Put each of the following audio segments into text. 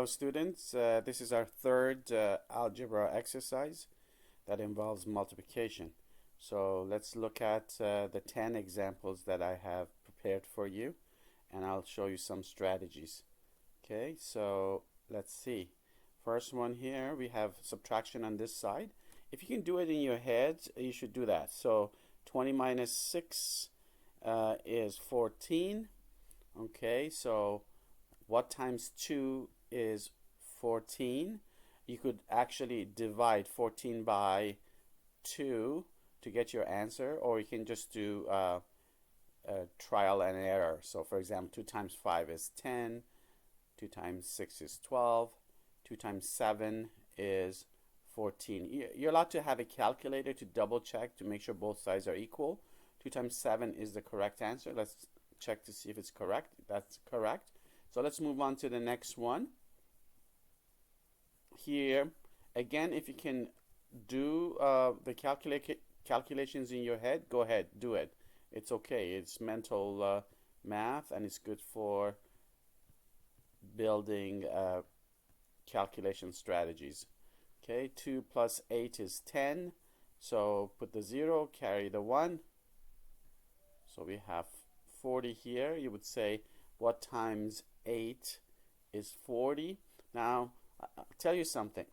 Hello students, this is our third algebra exercise that involves multiplication. So let's look at the 10 examples that I have prepared for you, and I'll show you some strategies. Okay, so let's see. First one here, we have subtraction on this side. If you can do it in your head, you should do that. So 20 minus 6 is 14. Okay, so what times 2 is 14? You could actually divide 14 by 2 to get your answer, or you can just do trial and error. So for example, 2 times 5 is 10, 2 times 6 is 12, 2 times 7 is 14. You're allowed to have a calculator to double check to make sure both sides are equal. 2 times 7 is the correct answer. Let's check to see if it's correct. That's correct. So let's move on to the next one. Here, again, if you can do the calculations in your head, go ahead, do it. It's okay. It's mental math, and it's good for building calculation strategies. Okay, 2 plus 8 is 10. So put the 0, carry the 1. So we have 40 here. You would say, what times 8 is 40? Now, I'll tell you something.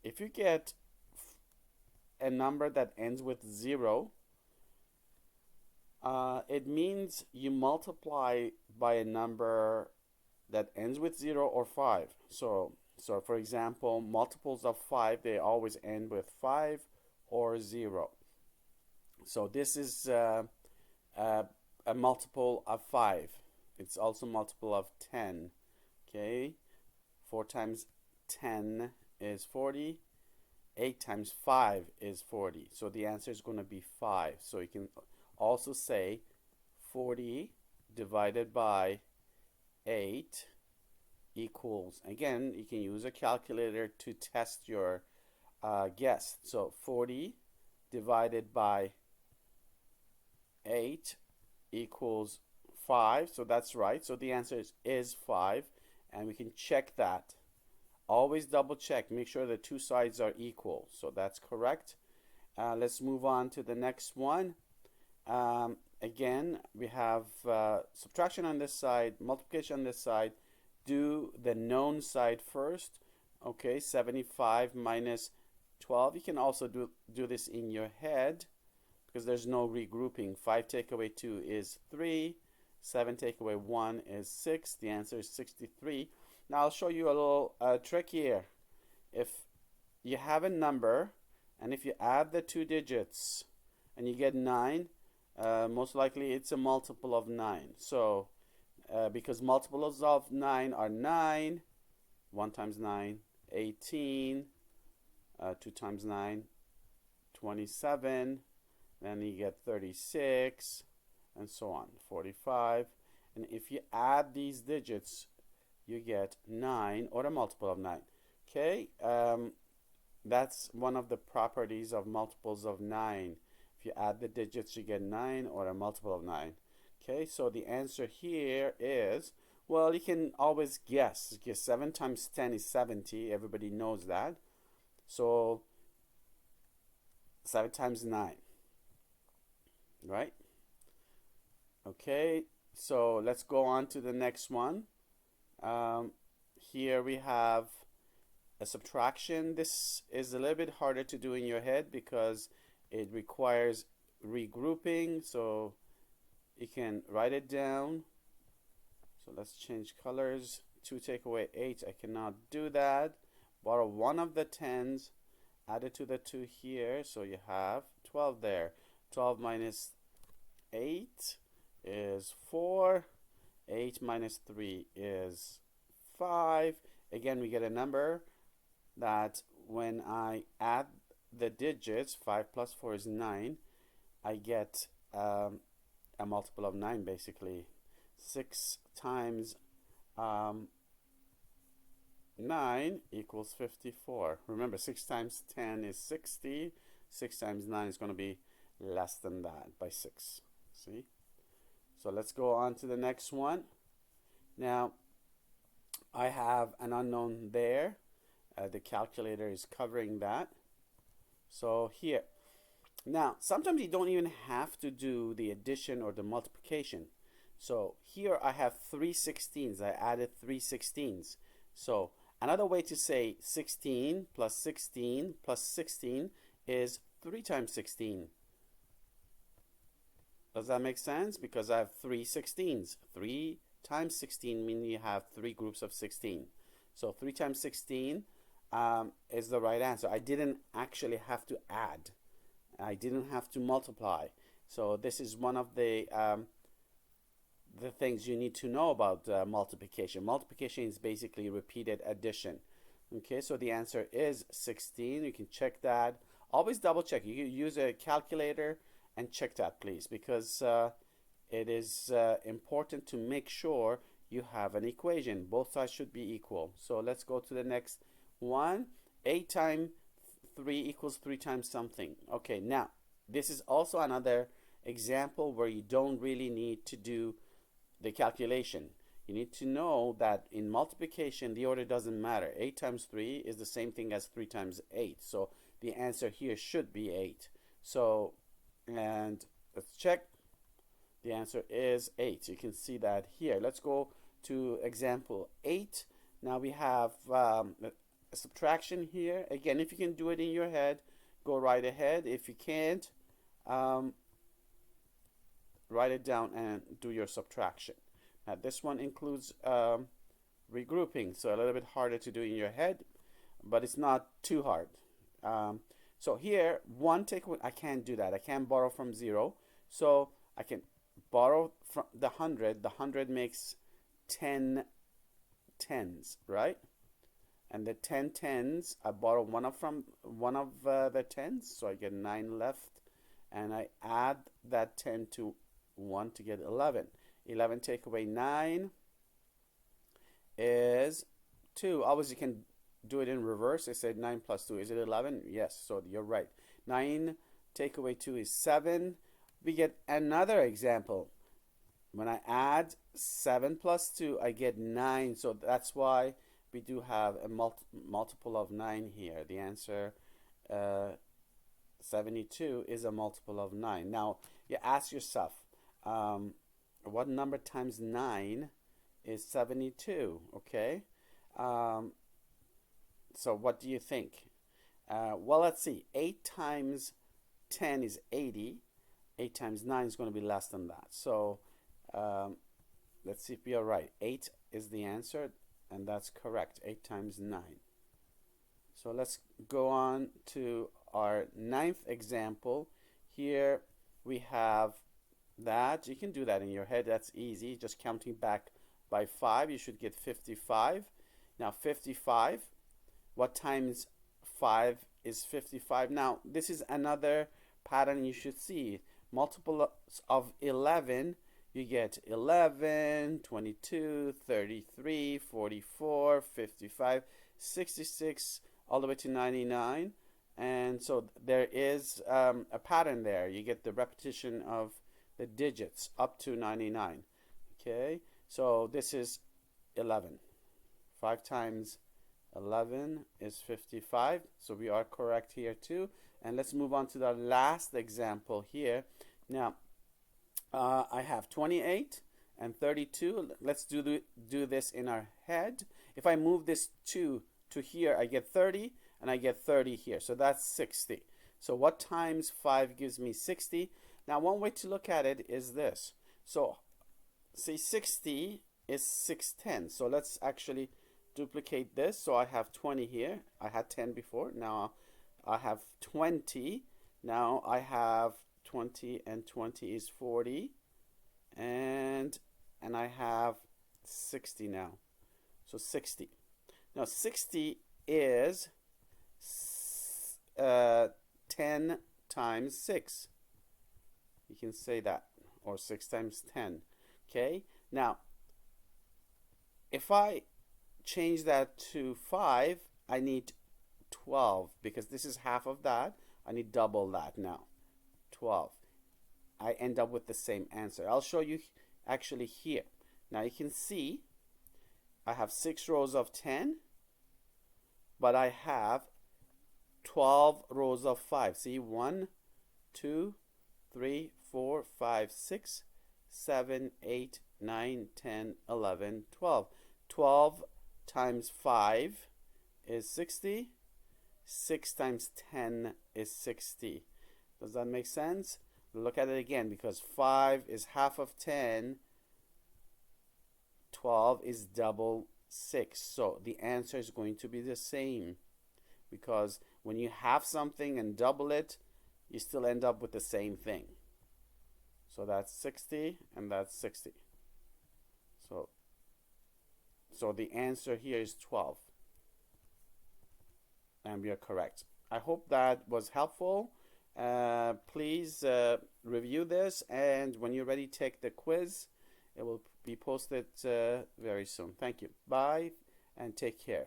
If you get a number that ends with 0, it means you multiply by a number that ends with 0 or 5. So for example, multiples of 5, they always end with 5 or 0. So this is a multiple of 5. It's also a multiple of 10. Okay, 4 times 10 is 40. 8 times 5 is 40. So the answer is going to be 5. So you can also say 40 divided by 8 equals, again, you can use a calculator to test your guess. So 40 divided by 8 equals 5. So that's right. So the answer is 5, and we can check that. Always double check, make sure the two sides are equal. So that's correct. Let's move on to the next one. Again, we have subtraction on this side, multiplication on this side. Do the known side first. Okay, 75 minus 12. You can also do this in your head, because there's no regrouping. 5 take away 2 is 3. 7 take away 1 is 6. The answer is 63. Now I'll show you a little trick here. If you have a number, and if you add the two digits and you get 9, most likely it's a multiple of 9. So because multiples of 9 are 9, 1 times 9, 18, 2 times 9, 27, then you get 36, and so on, 45. And if you add these digits, you get 9, or a multiple of 9. Okay, that's one of the properties of multiples of 9. If you add the digits, you get 9, or a multiple of 9. Okay, so the answer here is, well, you can always guess. 7 times 10 is 70. Everybody knows that. So 7 times 9. Right? Okay, so let's go on to the next one. Here we have a subtraction. This is a little bit harder to do in your head because it requires regrouping. So you can write it down. So let's change colors. 2 take away 8. I cannot do that. Borrow one of the 10s, add it to the 2 here. So you have 12 there. 12 minus 8 is 4. 8 minus 3 is 5. Again, we get a number that when I add the digits, 5 plus 4 is 9, I get a multiple of 9 basically. 6 times 9 equals 54. Remember, 6 times 10 is 60. 6 times 9 is going to be less than that by 6. See? So let's go on to the next one. Now, I have an unknown there. The calculator is covering that. So here. Now, sometimes you don't even have to do the addition or the multiplication. So here I have 3/16. I added 3/16. So another way to say 16 plus 16 plus 16 is 3 times 16. Does that make sense? Because I have 3/16. 3 times 16 means you have 3 groups of 16. So 3 times 16 is the right answer. I didn't actually have to add. I didn't have to multiply. So this is one of the things you need to know about multiplication. Multiplication is basically repeated addition. Okay, so the answer is 16. You can check that. Always double check. You use a calculator and check that, please, because it is important to make sure you have an equation. Both sides should be equal. So let's go to the next one. 8 times 3 equals 3 times something. Okay, now this is also another example where you don't really need to do the calculation. You need to know that in multiplication the order doesn't matter. 8 times 3 is the same thing as 3 times 8. So the answer here should be 8. So, and let's check. The answer is 8. You can see that here. Let's go to example 8. Now we have a subtraction here. Again, if you can do it in your head, go right ahead. If you can't, write it down and do your subtraction. Now this one includes regrouping, so a little bit harder to do in your head, but it's not too hard. So here, one takeaway, I can't do that. I can't borrow from 0. So I can borrow from the 100. The 100 makes 10 tens, right? And the 10 tens, I borrow one of the tens, so I get 9 left, and I add that 10 to 1 to get 11. 11 take away 9 is 2. Always you can do it in reverse. I said 9 plus 2. Is it 11? Yes, so you're right. 9 take away 2 is 7. We get another example. When I add 7 plus 2, I get 9. So that's why we do have a multiple of 9 here. The answer 72 is a multiple of 9. Now, you ask yourself, what number times 9 is 72? Okay. So what do you think? Well, let's see. 8 times 10 is 80. 8 times 9 is going to be less than that. So let's see if we are right. 8 is the answer, and that's correct. 8 times 9. So let's go on to our 9th example. Here we have that. You can do that in your head. That's easy. Just counting back by 5, you should get 55. Now 55, what times 5 is 55? Now this is another pattern you should see. Multiples of 11, you get 11, 22, 33, 44, 55, 66, all the way to 99. And so there is a pattern there. You get the repetition of the digits up to 99. Okay, so this is 11. 5 times 11 is 55. So we are correct here too. And let's move on to the last example here. Now, I have 28 and 32. Let's do this in our head. If I move this 2 to here, I get 30, and I get 30 here. So that's 60. So what times 5 gives me 60? Now, one way to look at it is this. So, see, 60 is 6 tenths. So let's actually duplicate this. So I have 20 here. I had 10 before. Now I have 20. Now I have 20, and 20 is 40. And I have 60 now. So 60. Now 60 is 10 times 6. You can say that, or 6 times 10. Okay, now if I change that to 5, I need 12, because this is half of that. I need double that now, 12. I end up with the same answer. I'll show you actually here. Now you can see I have 6 rows of 10, but I have 12 rows of 5. See, 1, 2, 3, 4, 5, 6, 7, 8, 9, 10, 11, 12. 12 times 5 is 60. 6 times 10 is 60. Does that make sense? Look at it again, because 5 is half of 10. 12 is double 6. So the answer is going to be the same, because when you have something and double it, you still end up with the same thing. So that's 60 and that's 60. So the answer here is 12. And we are correct. I hope that was helpful. Please review this, and when you're ready, take the quiz. It will be posted very soon. Thank you. Bye, and take care.